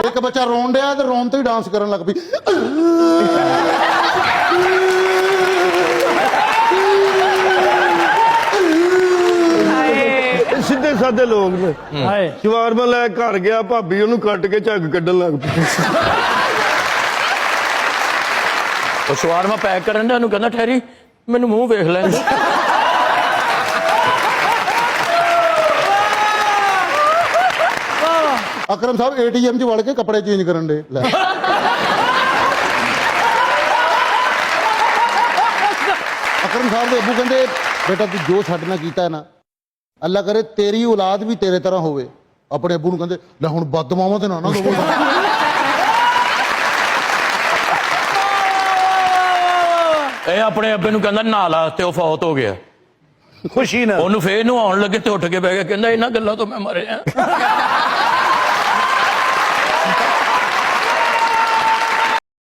ਇੱਕ ਬੱਚਾ ਰੋਣ ਡਿਆ ਤੇ ਰੋਣ ਤੋਂ ਹੀ ਡਾਂਸ ਕਰਨ ਲੱਗ ਪਈ। ਸਿੱਧੇ ਸਾਦੇ ਲੋਕ ਨੇ। ਸ਼ਵਾਰਮਾ ਲੈ ਘਰ ਗਿਆ, ਭਾਬੀ ਉਹਨੂੰ ਕੱਟ ਕੇ ਝੱਗ ਕੱਢਣ ਲੱਗ ਪਈ। ਉਹ ਸ਼ਵਾਰਮਾ ਪੈਕ ਕਰਨ ਦਾ ਉਹਨੂੰ ਕਹਿੰਦਾ ਠਹਿਰੀ ਮੈਨੂੰ ਮੂੰਹ ਵੇਖ ਲੈਣ। ਅਕਰਮ ਸਾਹਿਬ ATM 'ਚ ਵੜ ਕੇ ਕੱਪੜੇ ਚੇਂਜ ਕਰਨ ਦੇ ਲੈ। ਅਕਰਮ ਸਾਹਿਬ ਦੇ ਅੱਬੂ ਕਹਿੰਦੇ ਬੇਟਾ ਤੂੰ ਜੋ ਸਾਡੇ ਨਾਲ ਕੀਤਾ ਹੈ ਨਾ, ਅੱਲਾ ਕਰੇ ਤੇਰੀ ਔਲਾਦ ਵੀ ਤੇਰੇ ਤਰ੍ਹਾਂ ਹੋਵੇ। ਆਪਣੇ ਅੱਬੂ ਨੂੰ ਕਹਿੰਦੇ ਲੈ ਹੁਣ ਬਦਦੁਆਵਾਂ ਤੇ ਨਾ ਦਵੋ। ਇਹ ਆਪਣੇ ਅੱਬੇ ਨੂੰ ਕਹਿੰਦਾ ਨਹਾ ਲਾ ਤੇ ਉਹ ਫੌਤ ਹੋ ਗਿਆ ਖੁਸ਼ੀ ਨਾਲ। ਉਹਨੂੰ ਫੇਰ ਨੂੰ ਆਉਣ ਲੱਗੇ ਤੇ ਉੱਠ ਕੇ ਬਹਿ ਗਿਆ, ਕਹਿੰਦਾ ਇਹਨਾਂ ਗੱਲਾਂ ਤੋਂ ਮੈਂ ਮਰਿਆ।